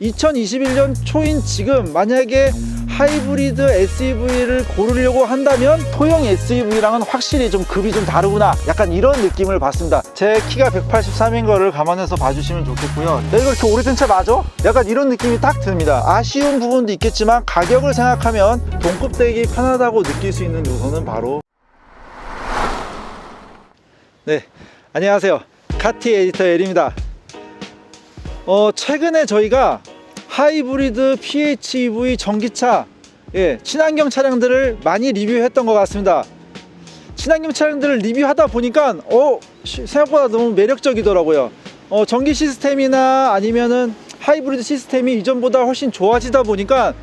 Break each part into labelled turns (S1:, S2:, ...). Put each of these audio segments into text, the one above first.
S1: 2021년 초인 지금 만약에 하이브리드 SUV를 고르려고 한다면 소형 SUV랑은 확실히 좀 급이 좀 다르구나, 약간 이런 느낌을 받습니다. 제 키가 183인 거를 감안해서 봐주시면 좋겠고요. 내가 이렇게 오래된 차 맞아? 약간 이런 느낌이 딱 듭니다. 아쉬운 부분도 있겠지만 가격을 생각하면 동급되기 편하다고 느낄 수 있는 요소는 바로 안녕하세요, 카티 에디터 엘입니다. 최근에 저희가 하이브리드 PHEV 전기차, 친환경 차량들을 많이 리뷰했던 것 같습니다. 친환경 차량들을 리뷰하다 보니까 생각보다 너무 매력적이더라고요. 전기 시스템이나 아니면은 하이브리드 시스템이 이전보다 훨씬 좋아지다 보니까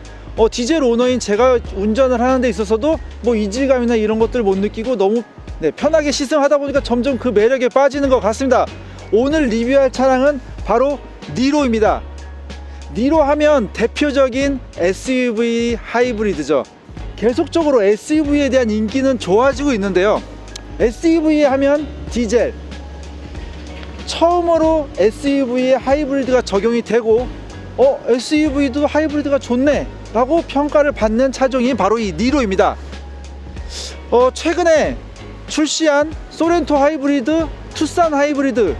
S1: 디젤 오너인 제가 운전을 하는 데 있어서도 뭐 이질감이나 이런 것들 못 느끼고 너무 편하게 시승하다 보니까 점점 그 매력에 빠지는 것 같습니다. 오늘 리뷰할 차량은 바로 니로입니다. 니로 하면 대표적인 SUV 하이브리드죠. 계속적으로 SUV에 대한 인기는 좋아지고 있는데요. SUV 하면 디젤, 처음으로 SUV에 하이브리드가 적용이 되고 SUV도 하이브리드가 좋네 라고 평가를 받는 차종이 바로 이 니로입니다. 최근에 출시한 소렌토 하이브리드, 투싼 하이브리드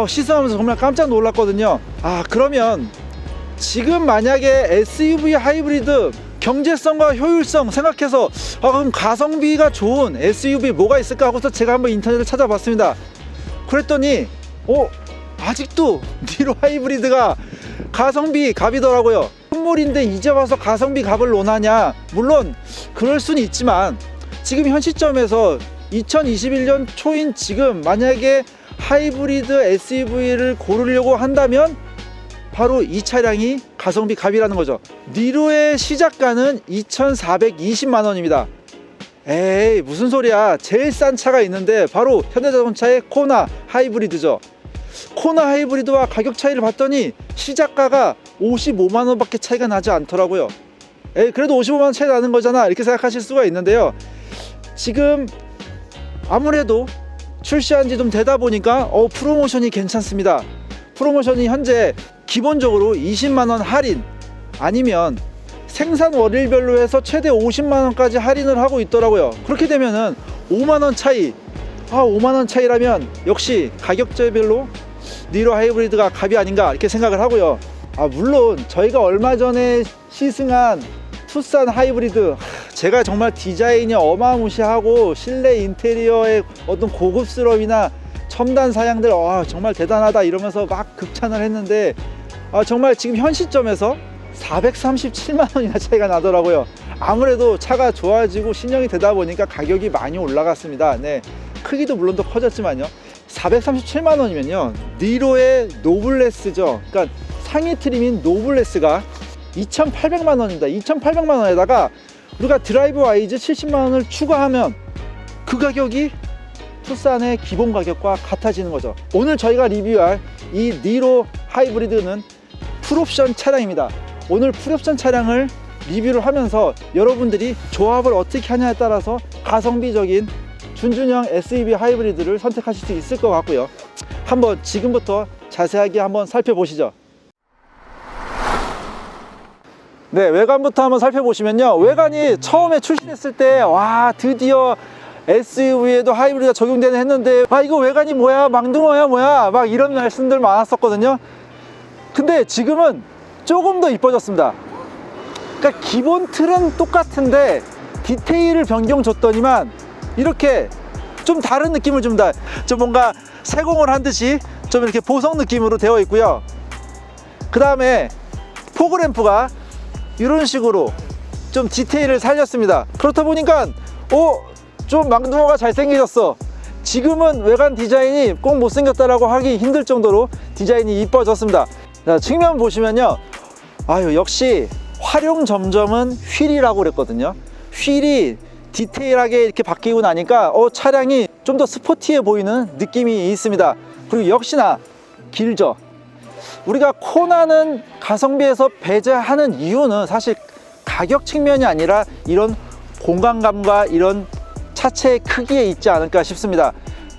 S1: 시승하면서 정말 깜짝 놀랐거든요. 그러면 지금 만약에 SUV 하이브리드 경제성과 효율성 생각해서 그럼 가성비가 좋은 SUV 뭐가 있을까 하고서 제가 한번 인터넷을 찾아봤습니다. 그랬더니 아직도 니로 하이브리드가 가성비 갑이더라고요. 선물인데 이제 와서 가성비 갑을 논하냐, 물론 그럴 수는 있지만 지금 현 시점에서 2021년 초인 지금 만약에 하이브리드 SUV를 고르려고 한다면 바로 이 차량이 가성비 갑이라는 거죠. 니로의 시작가는 2,420만원입니다 에이 무슨 소리야, 제일 싼 차가 있는데 바로 현대자동차의 코나 하이브리드죠. 코나 하이브리드와 가격 차이를 봤더니 시작가가 55만원 밖에 차이가 나지 않더라고요. 그래도 55만원 차이 나는 거잖아 이렇게 생각하실 수가 있는데요. 지금 아무래도 출시한 지 좀 되다 보니까 프로모션이 괜찮습니다. 프로모션이 현재 기본적으로 20만원 할인, 아니면 생산 월일별로 해서 최대 50만원까지 할인을 하고 있더라고요. 그렇게 되면은 5만원 차이, 5만원 차이라면 역시 가격대별로 니로 하이브리드가 갑이 아닌가 이렇게 생각을 하고요. 물론 저희가 얼마 전에 시승한 투싼 하이브리드, 제가 정말 디자인이 어마무시하고 실내 인테리어의 어떤 고급스러움이나 첨단 사양들 정말 대단하다 이러면서 막 극찬을 했는데 정말 지금 현 시점에서 437만원이나 차이가 나더라고요. 아무래도 차가 좋아지고 신형이 되다 보니까 가격이 많이 올라갔습니다. 크기도 물론 더 커졌지만요. 437만원이면요 니로의 노블레스죠. 그러니까 상위 트림인 노블레스가 2,800만원입니다 2,800만원에다가 우리가 드라이브 와이즈 70만원을 추가하면 그 가격이 투싼의 기본 가격과 같아지는 거죠. 오늘 저희가 리뷰할 이 니로 하이브리드는 풀옵션 차량입니다. 오늘 풀옵션 차량을 리뷰를 하면서 여러분들이 조합을 어떻게 하냐에 따라서 가성비적인 준준형 SUV 하이브리드를 선택하실 수 있을 것 같고요. 한번 지금부터 자세하게 한번 살펴보시죠. 외관부터 한번 살펴보시면요, 외관이 처음에 출시했을 때 드디어 SUV에도 하이브리드가 적용되는 했는데 이거 외관이 뭐야, 망둥어야 뭐야, 막 이런 말씀들 많았었거든요. 근데 지금은 조금 더 이뻐졌습니다. 그러니까 기본 틀은 똑같은데 디테일을 변경 줬더니만 이렇게 좀 다른 느낌을 줍니다. 좀 뭔가 세공을 한 듯이 좀 이렇게 보석 느낌으로 되어 있고요. 그 다음에 포그램프가 이런 식으로 좀 디테일을 살렸습니다. 그렇다 보니까 좀 망둥어가 잘생겨졌어. 지금은 외관 디자인이 꼭 못생겼다라고 하기 힘들 정도로 디자인이 이뻐졌습니다. 자, 측면 보시면요, 역시 활용 점점은 휠이라고 그랬거든요. 휠이 디테일하게 이렇게 바뀌고 나니까 차량이 좀 더 스포티해 보이는 느낌이 있습니다. 그리고 역시나 길죠. 우리가 코나는 가성비에서 배제하는 이유는 사실 가격 측면이 아니라 이런 공간감과 이런 차체의 크기에 있지 않을까 싶습니다.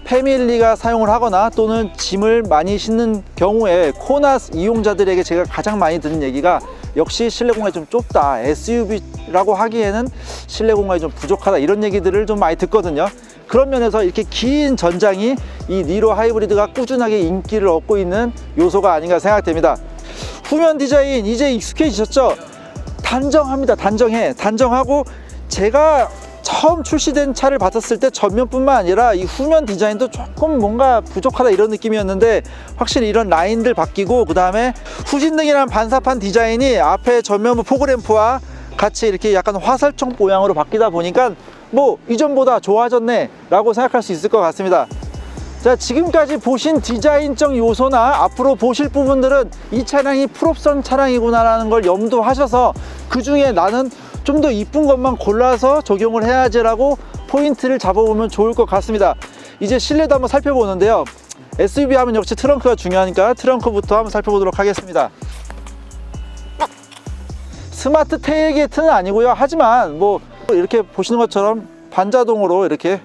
S1: 패밀리가 사용을 하거나 또는 짐을 많이 싣는 경우에 코나 이용자들에게 제가 가장 많이 듣는 얘기가 역시 실내 공간이 좀 좁다, SUV라고 하기에는 실내 공간이 좀 부족하다, 이런 얘기들을 좀 많이 듣거든요. 그런 면에서 이렇게 긴 전장이 이 니로 하이브리드가 꾸준하게 인기를 얻고 있는 요소가 아닌가 생각됩니다. 후면 디자인 이제 익숙해지셨죠? 단정합니다. 단정하고, 제가 처음 출시된 차를 봤었을 때 전면뿐만 아니라 이 후면 디자인도 조금 뭔가 부족하다 이런 느낌이었는데, 확실히 이런 라인들 바뀌고, 그 다음에 후진등이라는 반사판 디자인이 앞에 전면부 포그램프와 같이 이렇게 약간 화살촉 모양으로 바뀌다 보니까 뭐 이전보다 좋아졌네 라고 생각할 수 있을 것 같습니다. 자, 지금까지 보신 디자인적 요소나 앞으로 보실 부분들은 이 차량이 풀옵션 차량이구나 라는 걸 염두하셔서 그 중에 나는 좀 더 이쁜 것만 골라서 적용을 해야지 라고 포인트를 잡아보면 좋을 것 같습니다. 이제 실내도 한번 살펴보는데요, SUV 하면 역시 트렁크가 중요하니까 트렁크부터 한번 살펴보도록 하겠습니다. 스마트 테일게이트는 아니고요, 하지만 뭐 이렇게 보시는 것처럼 반자동으로 이렇게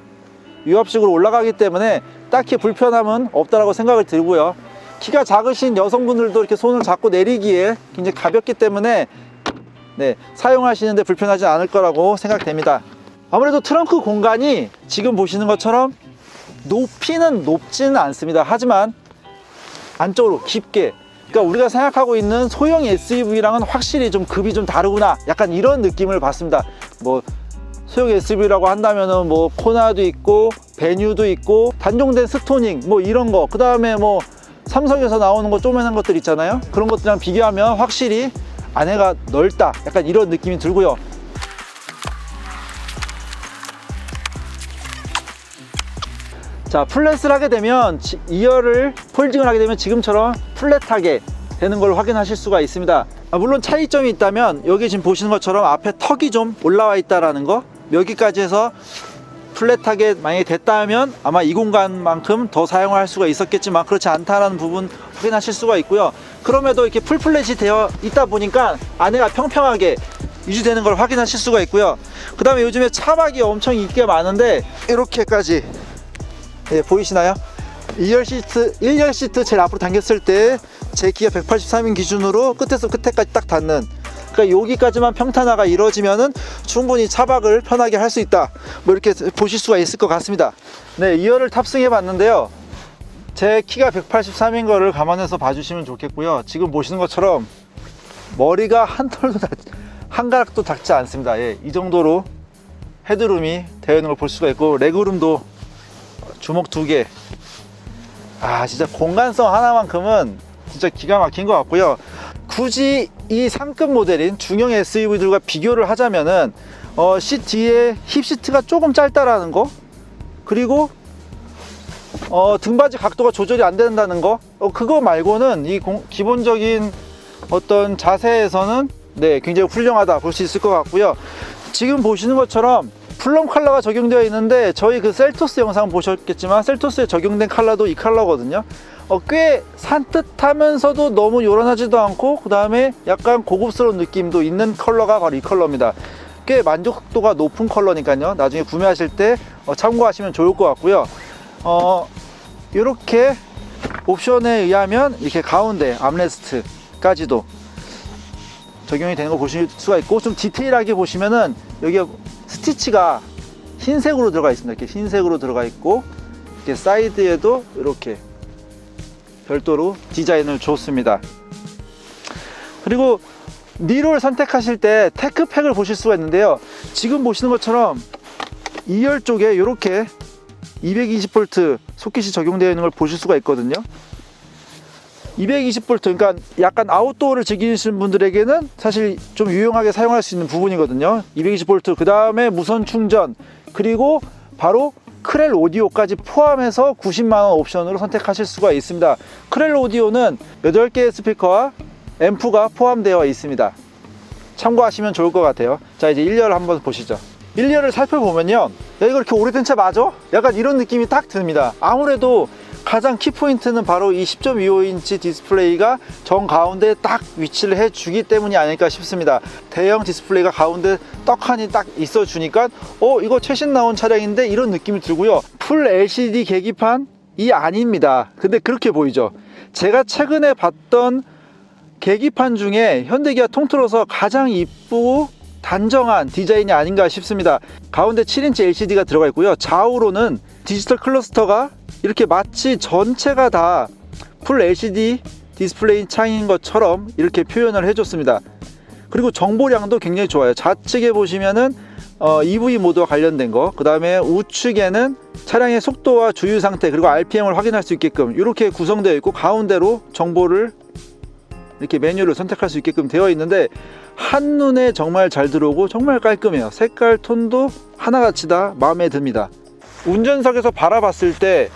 S1: 유압식으로 올라가기 때문에 딱히 불편함은 없다라고 생각을 들고요, 키가 작으신 여성분들도 이렇게 손을 잡고 내리기에 굉장히 가볍기 때문에 사용하시는데 불편하지 않을 거라고 생각됩니다. 아무래도 트렁크 공간이 지금 보시는 것처럼 높이는 높지는 않습니다. 하지만 안쪽으로 깊게, 그러니까 우리가 생각하고 있는 소형 SUV랑은 확실히 좀 급이 좀 다르구나, 약간 이런 느낌을 받습니다. 뭐 소형 SUV라고 한다면은 뭐 코나도 있고 베뉴도 있고 단종된 스토닝 뭐 이런 거, 그 다음에 뭐 삼성에서 나오는 거 쪼매난 것들 있잖아요. 그런 것들이랑 비교하면 확실히 안에가 넓다, 약간 이런 느낌이 들고요. 자, 플랫을 하게 되면 2열을 폴딩을 하게 되면 지금처럼 플랫하게 되는 걸 확인하실 수가 있습니다. 물론 차이점이 있다면 여기 지금 보시는 것처럼 앞에 턱이 좀 올라와 있다라는 거, 여기까지 해서 플랫하게 만약에 됐다면 아마 이 공간만큼 더 사용할 수가 있었겠지만 그렇지 않다라는 부분 확인하실 수가 있고요. 그럼에도 이렇게 풀플랫이 되어 있다 보니까 안에가 평평하게 유지되는 걸 확인하실 수가 있고요. 그 다음에 요즘에 차박이 엄청 인기가 많은데 이렇게까지 보이시나요? 1열 시트 제일 앞으로 당겼을 때 제 키가 183인 기준으로 끝에서 끝에까지 딱 닿는, 그러니까 여기까지만 평탄화가 이루어지면은 충분히 차박을 편하게 할 수 있다, 뭐 이렇게 보실 수가 있을 것 같습니다. 네, 2열을 탑승해 봤는데요, 제 키가 183인 거를 감안해서 봐주시면 좋겠고요. 지금 보시는 것처럼 머리가 한 가락도 닿지 않습니다. 이 정도로 헤드룸이 되어 있는 걸 볼 수가 있고, 레그룸도 주먹 2개, 진짜 공간성 하나만큼은 진짜 기가 막힌 것 같고요. 굳이 이 상급 모델인 중형 SUV들과 비교를 하자면은 시트 뒤에 힙시트가 조금 짧다라는 거, 그리고 등받이 각도가 조절이 안 된다는 거, 그거 말고는 이 기본적인 어떤 자세에서는 굉장히 훌륭하다 볼 수 있을 것 같고요. 지금 보시는 것처럼 플럼 컬러가 적용되어 있는데, 저희 그 셀토스 영상 보셨겠지만 셀토스에 적용된 컬러도 이 컬러거든요. 꽤 산뜻하면서도 너무 요란하지도 않고, 그 다음에 약간 고급스러운 느낌도 있는 컬러가 바로 이 컬러입니다. 꽤 만족도가 높은 컬러니까요, 나중에 구매하실 때 참고하시면 좋을 것 같고요. 이렇게 옵션에 의하면 이렇게 가운데 암레스트까지도 적용이 되는 거 보실 수가 있고, 좀 디테일하게 보시면은 여기 스티치가 흰색으로 들어가 있습니다. 이렇게 흰색으로 들어가 있고, 이렇게 사이드에도 이렇게 별도로 디자인을 줬습니다. 그리고 니로를 선택하실 때 테크팩을 보실 수가 있는데요, 지금 보시는 것처럼 2열 쪽에 이렇게 220V 소켓이 적용되어 있는 걸 보실 수가 있거든요. 220V, 그러니까 약간 아웃도어를 즐기시는 분들에게는 사실 좀 유용하게 사용할 수 있는 부분이거든요. 220V, 그 다음에 무선 충전, 그리고 바로 크렐 오디오까지 포함해서 90만원 옵션으로 선택하실 수가 있습니다. 크렐 오디오는 8개의 스피커와 앰프가 포함되어 있습니다. 참고하시면 좋을 것 같아요. 자, 이제 1열을 한번 보시죠. 1열을 살펴보면요, 야, 이거 이렇게 오래된 차 맞아? 약간 이런 느낌이 딱 듭니다. 아무래도 가장 키포인트는 바로 이 10.25인치 디스플레이가 정 가운데 딱 위치를 해주기 때문이 아닐까 싶습니다. 대형 디스플레이가 가운데 떡하니 딱 있어 주니까 이거 최신 나온 차량인데 이런 느낌이 들고요. 풀 LCD 계기판이 아닙니다. 근데 그렇게 보이죠. 제가 최근에 봤던 계기판 중에 현대기아 통틀어서 가장 이쁘고 단정한 디자인이 아닌가 싶습니다. 가운데 7인치 LCD가 들어가 있고요. 좌우로는 디지털 클러스터가 이렇게 마치 전체가 다 풀 LCD 디스플레이 창인 것처럼 이렇게 표현을 해줬습니다. 그리고 정보량도 굉장히 좋아요. 좌측에 보시면은 EV 모드와 관련된 거, 그 다음에 우측에는 차량의 속도와 주유 상태 그리고 RPM을 확인할 수 있게끔 이렇게 구성되어 있고, 가운데로 정보를 이렇게 메뉴를 선택할 수 있게끔 되어 있는데 한눈에 정말 잘 들어오고 정말 깔끔해요. 색깔 톤도 하나같이 다 마음에 듭니다. 운전석에서 바라봤을 때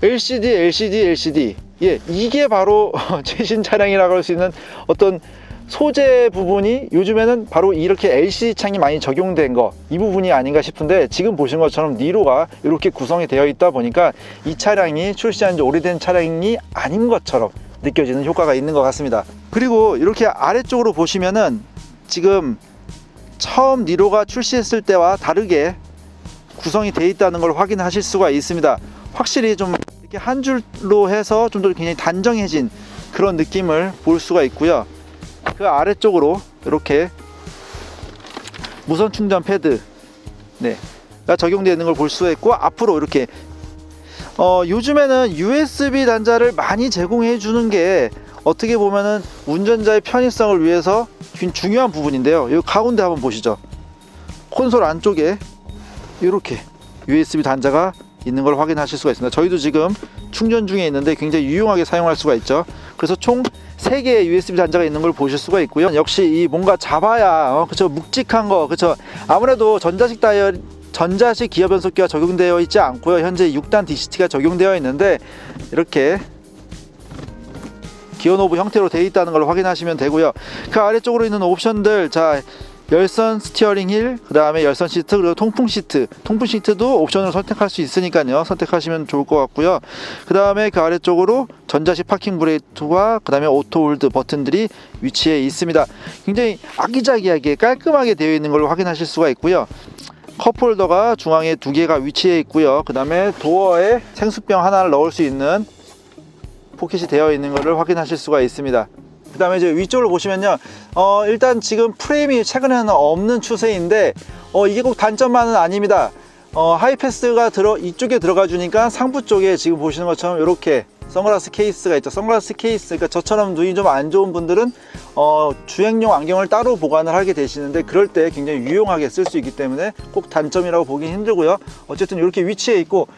S1: LCD, LCD, LCD, 예, 이게 바로 최신 차량이라고 할 수 있는 어떤 소재 부분이 요즘에는 바로 이렇게 LCD 창이 많이 적용된 거, 이 부분이 아닌가 싶은데, 지금 보신 것처럼 니로가 이렇게 구성이 되어 있다 보니까 이 차량이 출시한 지 오래된 차량이 아닌 것처럼 느껴지는 효과가 있는 것 같습니다. 그리고 이렇게 아래쪽으로 보시면은 지금 처음 니로가 출시했을 때와 다르게 구성이 되어 있다는 걸 확인하실 수가 있습니다. 확실히 좀 이렇게 한 줄로 해서 좀 더 굉장히 단정해진 그런 느낌을 볼 수가 있고요. 그 아래쪽으로 이렇게 무선 충전 패드, 가 적용되어 있는 걸 볼 수가 있고, 앞으로 이렇게 요즘에는 USB 단자를 많이 제공해 주는 게 어떻게 보면은 운전자의 편의성을 위해서 중요한 부분인데요. 이 가운데 한번 보시죠. 콘솔 안쪽에 이렇게 USB 단자가 있는 걸 확인하실 수가 있습니다. 저희도 지금 충전 중에 있는데 굉장히 유용하게 사용할 수가 있죠. 그래서 총 3개의 USB 단자가 있는 걸 보실 수가 있고요. 역시 이 뭔가 잡아야 그쵸, 묵직한 거, 그쵸, 아무래도 전자식 기어 변속기가 적용되어 있지 않고요. 현재 6단 DCT가 적용되어 있는데 이렇게 기어 노브 형태로 되어 있다는 걸 확인하시면 되고요. 그 아래쪽으로 있는 옵션들, 자, 열선 스티어링 휠, 그 다음에 열선 시트, 그리고 통풍 시트, 통풍 시트도 옵션으로 선택할 수 있으니까요, 선택하시면 좋을 것 같고요. 그 다음에 그 아래쪽으로 전자식 파킹 브레이크와 그 다음에 오토 홀드 버튼들이 위치해 있습니다. 굉장히 아기자기하게 깔끔하게 되어 있는 걸 확인하실 수가 있고요. 컵홀더가 중앙에 2개가 위치해 있고요. 그 다음에 도어에 생수병 하나를 넣을 수 있는 포켓이 되어 있는 것을 확인하실 수가 있습니다. 그 다음에 이제 위쪽을 보시면요, 일단 지금 프레임이 최근에는 없는 추세인데 이게 꼭 단점만은 아닙니다. 하이패스가 이쪽에 들어가 주니까 상부 쪽에 지금 보시는 것처럼 이렇게 선글라스 케이스가 있죠. 선글라스 케이스, 그러니까 저처럼 눈이 좀 안 좋은 분들은 주행용 안경을 따로 보관을 하게 되시는데, 그럴 때 굉장히 유용하게 쓸 수 있기 때문에 꼭 단점이라고 보긴 힘들고요. 어쨌든 이렇게 위치해 있고,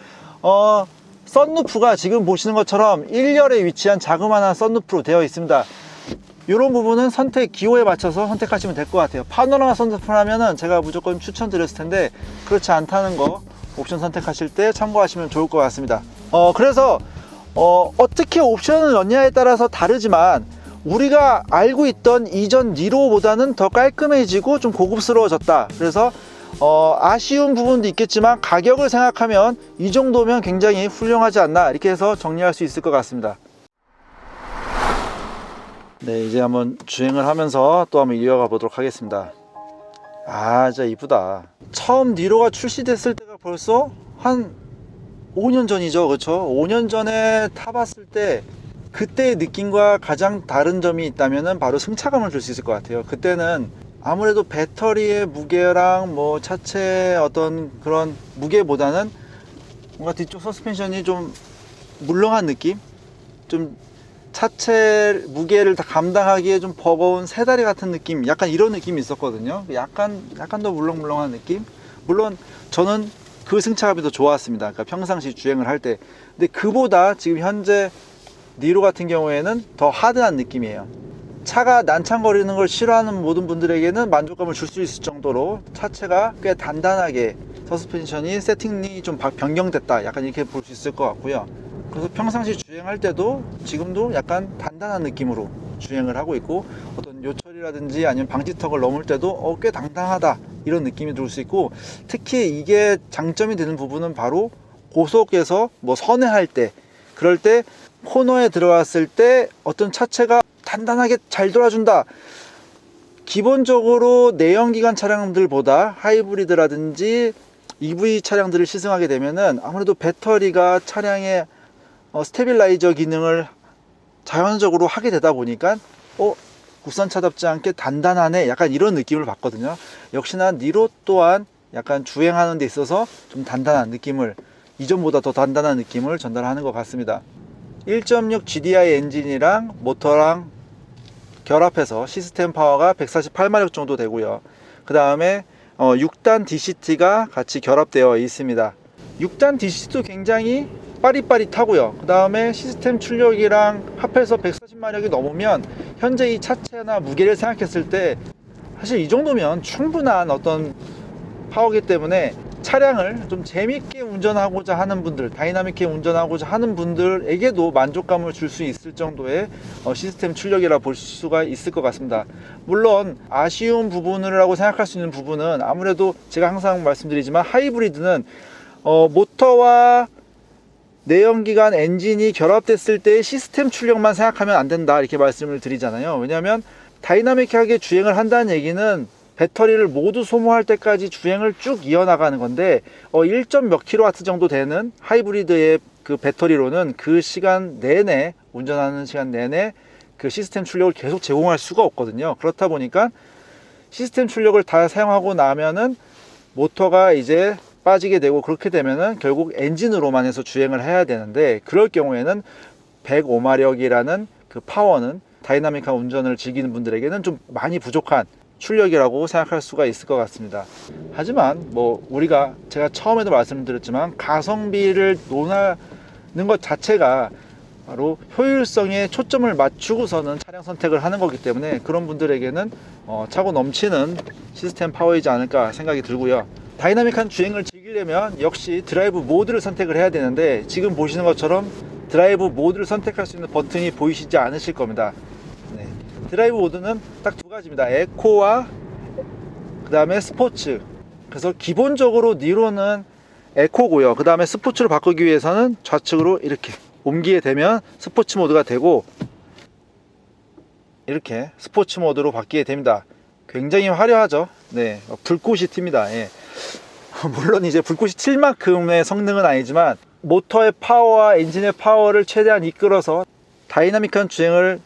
S1: 썬루프가 지금 보시는 것처럼 1열에 위치한 자그마한 썬루프로 되어 있습니다. 이런 부분은 기호에 맞춰서 선택하시면 될 것 같아요. 파노라마 썬루프 하면은 제가 무조건 추천드렸을 텐데, 그렇지 않다는 거 옵션 선택하실 때 참고하시면 좋을 것 같습니다. 그래서 어떻게 옵션을 넣냐에 따라서 다르지만, 우리가 알고 있던 이전 니로보다는 더 깔끔해지고 좀 고급스러워졌다. 그래서 아쉬운 부분도 있겠지만 가격을 생각하면 이 정도면 굉장히 훌륭하지 않나, 이렇게 해서 정리할 수 있을 것 같습니다. 네, 이제 한번 주행을 하면서 또 한번 이어가 보도록 하겠습니다. 진짜 이쁘다. 처음 니로가 출시됐을 때가 벌써 한 5년 전이죠. 그렇죠? 5년 전에 타봤을 때 그때의 느낌과 가장 다른 점이 있다면 바로 승차감을 줄 수 있을 것 같아요. 그때는 아무래도 배터리의 무게랑 뭐 차체의 어떤 그런 무게보다는 뭔가 뒤쪽 서스펜션이 좀 물렁한 느낌? 좀 차체 무게를 다 감당하기에 좀 버거운 새다리 같은 느낌, 약간 이런 느낌이 있었거든요. 약간 더 물렁물렁한 느낌? 물론 저는 그 승차감이 더 좋았습니다. 그러니까 평상시 주행을 할 때. 근데 그보다 지금 현재 니로 같은 경우에는 더 하드한 느낌이에요. 차가 난창거리는 걸 싫어하는 모든 분들에게는 만족감을 줄 수 있을 정도로 차체가 꽤 단단하게 서스펜션이 세팅이 좀 변경됐다, 약간 이렇게 볼 수 있을 것 같고요. 그래서 평상시 주행할 때도 지금도 약간 단단한 느낌으로 주행을 하고 있고, 어떤 요철이라든지 아니면 방지턱을 넘을 때도 꽤 당당하다, 이런 느낌이 들 수 있고, 특히 이게 장점이 되는 부분은 바로 고속에서 뭐 선회할 때, 그럴 때 코너에 들어왔을 때 어떤 차체가 단단하게 잘 돌아준다. 기본적으로 내연기관 차량들보다 하이브리드라든지 EV 차량들을 시승하게 되면은 아무래도 배터리가 차량의 스테빌라이저 기능을 자연적으로 하게 되다 보니까 국산차답지 않게 단단하네, 약간 이런 느낌을 받거든요. 역시나 니로 또한 약간 주행하는 데 있어서 좀 단단한 느낌을, 이전보다 더 단단한 느낌을 전달하는 것 같습니다. 1.6 GDI 엔진이랑 모터랑 결합해서 시스템 파워가 148마력 정도 되고요. 그 다음에 6단 DCT가 같이 결합되어 있습니다. 6단 DCT도 굉장히 빠릿빠릿하고요. 그 다음에 시스템 출력이랑 합해서 140마력이 넘으면 현재 이 차체나 무게를 생각했을 때 사실 이 정도면 충분한 어떤 파워이기 때문에 차량을 좀 재밌게 운전하고자 하는 분들, 다이나믹하게 운전하고자 하는 분들에게도 만족감을 줄 수 있을 정도의 시스템 출력이라 볼 수가 있을 것 같습니다. 물론 아쉬운 부분이라고 생각할 수 있는 부분은 아무래도 제가 항상 말씀드리지만 하이브리드는 모터와 내연기관 엔진이 결합됐을 때 시스템 출력만 생각하면 안 된다, 이렇게 말씀을 드리잖아요. 왜냐하면 다이나믹하게 주행을 한다는 얘기는 배터리를 모두 소모할 때까지 주행을 쭉 이어나가는 건데 1점 몇 킬로와트 정도 되는 하이브리드의 그 배터리로는 그 시간 내내, 운전하는 시간 내내 그 시스템 출력을 계속 제공할 수가 없거든요. 그렇다 보니까 시스템 출력을 다 사용하고 나면은 모터가 이제 빠지게 되고, 그렇게 되면은 결국 엔진으로만 해서 주행을 해야 되는데, 그럴 경우에는 105마력이라는 그 파워는 다이나믹한 운전을 즐기는 분들에게는 좀 많이 부족한 출력이라고 생각할 수가 있을 것 같습니다. 하지만 제가 처음에도 말씀드렸지만 가성비를 논하는 것 자체가 바로 효율성에 초점을 맞추고서는 차량 선택을 하는 거기 때문에 그런 분들에게는 차고 넘치는 시스템 파워이지 않을까 생각이 들고요. 다이나믹한 주행을 즐기려면 역시 드라이브 모드를 선택을 해야 되는데, 지금 보시는 것처럼 드라이브 모드를 선택할 수 있는 버튼이 보이시지 않으실 겁니다. 네. 드라이브 모드는 딱 두 가지입니다. 에코와 그 다음에 스포츠. 그래서 기본적으로 니로는 에코고요. 그 다음에 스포츠로 바꾸기 위해서는 좌측으로 이렇게 옮기게 되면 스포츠 모드가 되고, 이렇게 스포츠 모드로 바뀌게 됩니다. 굉장히 화려하죠. 네, 불꽃이 튑니다. 예. 물론 이제 불꽃이 튈 만큼의 성능은 아니지만 모터의 파워와 엔진의 파워를 최대한 이끌어서 다이나믹한 주행을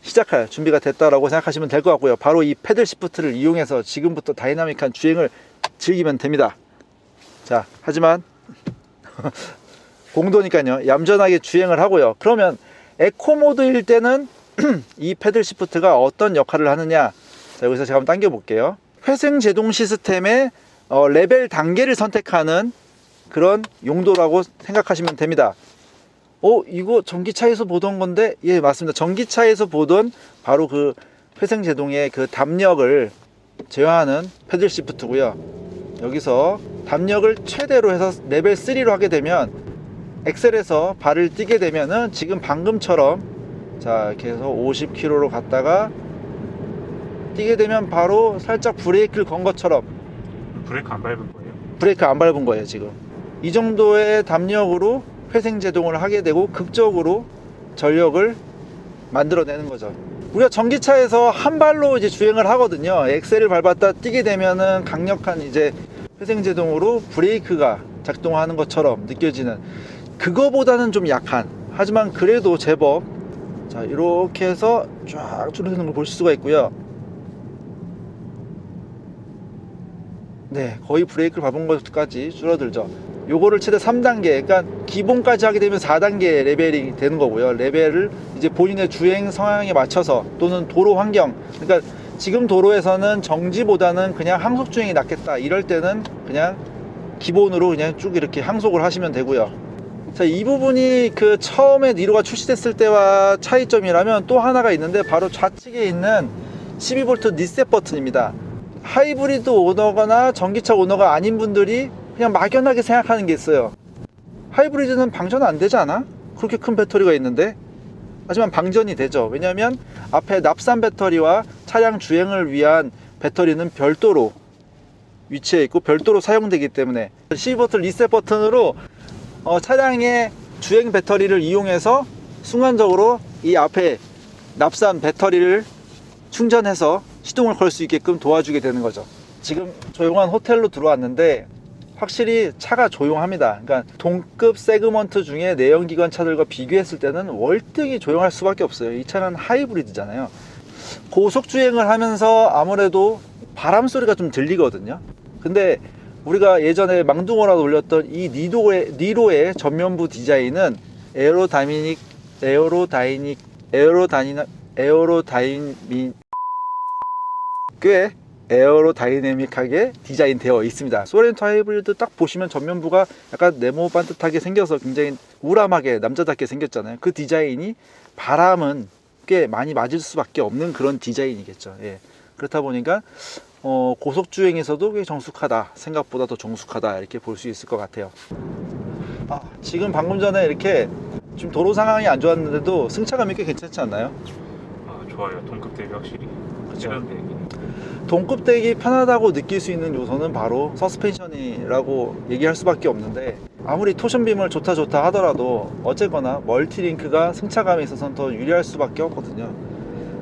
S1: 시작할 준비가 됐다라고 생각하시면 될 것 같고요. 바로 이 패들 시프트를 이용해서 지금부터 다이나믹한 주행을 즐기면 됩니다. 자, 하지만 공도니까요, 얌전하게 주행을 하고요. 그러면 에코 모드일 때는 이 패들 시프트가 어떤 역할을 하느냐. 자, 여기서 제가 한번 당겨 볼게요. 회생 제동 시스템의 레벨 단계를 선택하는 그런 용도라고 생각하시면 됩니다. 이거 전기차에서 보던 건데, 예, 맞습니다. 전기차에서 보던 바로 그 회생 제동의 그 담력을 제어하는 패들 시프트고요. 여기서 담력을 최대로 해서 레벨 3로 하게 되면 엑셀에서 발을 띄게 되면은 지금 방금처럼, 자, 이렇게 해서 50km로 갔다가 뛰게 되면 바로 살짝 브레이크를 건 것처럼.
S2: 브레이크 안 밟은 거예요?
S1: 브레이크 안 밟은 거예요. 지금 이 정도의 담력으로 회생 제동을 하게 되고 극적으로 전력을 만들어내는 거죠. 우리가 전기차에서 한 발로 이제 주행을 하거든요. 엑셀을 밟았다 뛰게 되면은 강력한 이제 회생 제동으로 브레이크가 작동하는 것처럼 느껴지는, 그거보다는 좀 약한, 하지만 그래도 제법, 자, 이렇게 해서 쫙 줄어드는 걸 볼 수가 있고요. 네, 거의 브레이크를 밟은 것까지 줄어들죠. 요거를 최대 3단계, 그러니까 기본까지 하게 되면 4단계 레벨이 되는 거고요. 레벨을 이제 본인의 주행 성향에 맞춰서, 또는 도로 환경, 그러니까 지금 도로에서는 정지보다는 그냥 항속 주행이 낫겠다, 이럴 때는 그냥 기본으로 그냥 쭉 이렇게 항속을 하시면 되고요. 자, 이 부분이 그 처음에 니로가 출시됐을 때와 차이점이라면 또 하나가 있는데, 바로 좌측에 있는 12V 리셋 버튼입니다. 하이브리드 오너거나 전기차 오너가 아닌 분들이 그냥 막연하게 생각하는 게 있어요. 하이브리드는 방전 안 되지 않아? 그렇게 큰 배터리가 있는데. 하지만 방전이 되죠. 왜냐하면 앞에 납산 배터리와 차량 주행을 위한 배터리는 별도로 위치해 있고 별도로 사용되기 때문에 12V 리셋 버튼으로 차량의 주행 배터리를 이용해서 순간적으로 이 앞에 납산 배터리를 충전해서 시동을 걸 수 있게끔 도와주게 되는 거죠. 지금 조용한 호텔로 들어왔는데 확실히 차가 조용합니다. 그러니까 동급 세그먼트 중에 내연기관 차들과 비교했을 때는 월등히 조용할 수밖에 없어요. 이 차는 하이브리드잖아요. 고속주행을 하면서 아무래도 바람 소리가 좀 들리거든요. 근데 우리가 예전에 망둥어라도 올렸던 이 니로의 전면부 디자인은 꽤 에어로다이내믹하게 디자인되어 있습니다. 소렌토 하이브리드 딱 보시면 전면부가 약간 네모 반듯하게 생겨서 굉장히 우람하게 남자답게 생겼잖아요. 그 디자인이 바람은 꽤 많이 맞을 수밖에 없는 그런 디자인이겠죠. 예. 그렇다 보니까 고속주행에서도 꽤 정숙하다, 생각보다 더 정숙하다 이렇게 볼 수 있을 것 같아요. 지금 방금 전에 이렇게 지금 도로 상황이 안 좋았는데도 승차감이 꽤 괜찮지 않나요?
S2: 좋아요. 동급 대비 확실히
S1: 그쵸.
S2: 세련되긴.
S1: 동급 대기 편하다고 느낄 수 있는 요소는 바로 서스펜션이라고 얘기할 수밖에 없는데, 아무리 토션빔을 좋다 하더라도 어쨌거나 멀티링크가 승차감에 있어서는 더 유리할 수밖에 없거든요.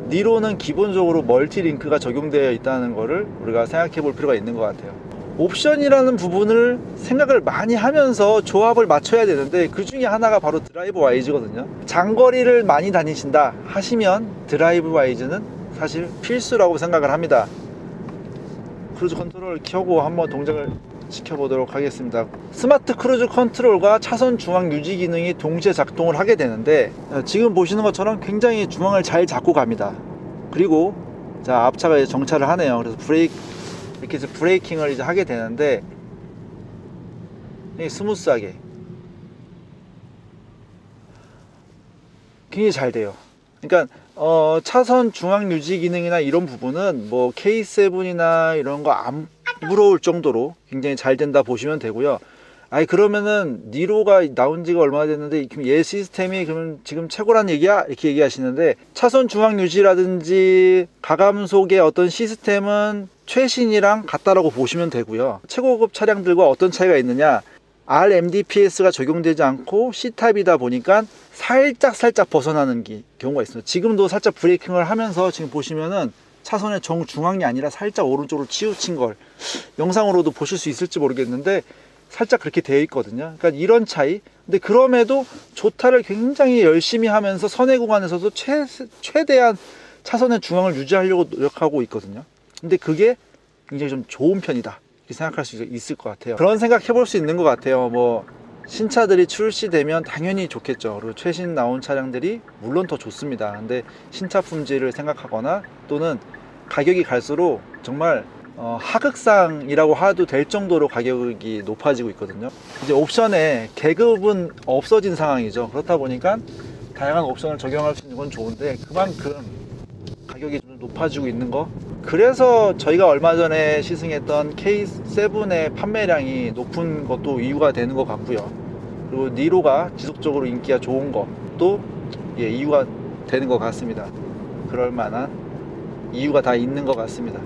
S1: 니로는 기본적으로 멀티링크가 적용되어 있다는 거를 우리가 생각해 볼 필요가 있는 것 같아요. 옵션이라는 부분을 생각을 많이 하면서 조합을 맞춰야 되는데, 그 중에 하나가 바로 드라이브 와이즈거든요. 장거리를 많이 다니신다 하시면 드라이브 와이즈는 사실 필수라고 생각을 합니다. 크루즈 컨트롤 켜고 한번 동작을 시켜보도록 하겠습니다. 스마트 크루즈 컨트롤과 차선 중앙 유지 기능이 동시에 작동을 하게 되는데, 지금 보시는 것처럼 굉장히 중앙을 잘 잡고 갑니다. 그리고 자, 앞차가 이제 정차를 하네요. 그래서 이렇게 해서 브레이킹을 이제 하게 되는데, 스무스하게 굉장히 잘 돼요. 그러니까 차선 중앙 유지 기능이나 이런 부분은 뭐 K7이나 이런 거 안 부러울 정도로 굉장히 잘 된다 보시면 되고요. 그러면은 니로가 나온 지가 얼마나 됐는데 그럼 얘 시스템이 그러면 지금 최고란 얘기야? 이렇게 얘기하시는데, 차선 중앙 유지라든지 가감속의 어떤 시스템은 최신이랑 같다라고 보시면 되고요. 최고급 차량들과 어떤 차이가 있느냐, RMDPS가 적용되지 않고 C타입이다 보니까 살짝 벗어나는 경우가 있습니다. 지금도 살짝 브레이킹을 하면서 지금 보시면은 차선의 정중앙이 아니라 살짝 오른쪽으로 치우친 걸 영상으로도 보실 수 있을지 모르겠는데, 살짝 그렇게 되어 있거든요. 그러니까 이런 차이. 근데 그럼에도 조타를 굉장히 열심히 하면서 선회 구간에서도 최대한 차선의 중앙을 유지하려고 노력하고 있거든요. 근데 그게 굉장히 좀 좋은 편이다 이렇게 생각할 수 있을 것 같아요. 그런 생각 해볼 수 있는 것 같아요. 뭐 신차들이 출시되면 당연히 좋겠죠. 그리고 최신 나온 차량들이 물론 더 좋습니다. 근데 신차 품질을 생각하거나 또는 가격이 갈수록 정말 하극상이라고 해도 될 정도로 가격이 높아지고 있거든요. 이제 옵션에 계급은 없어진 상황이죠. 그렇다 보니까 다양한 옵션을 적용할 수 있는 건 좋은데, 그만큼 가격이 좀 높아지고 있는 거. 그래서 저희가 얼마 전에 시승했던 K7의 판매량이 높은 것도 이유가 되는 것 같고요. 그리고 니로가 지속적으로 인기가 좋은 것도 이유가 되는 것 같습니다. 그럴 만한 이유가 다 있는 것 같습니다.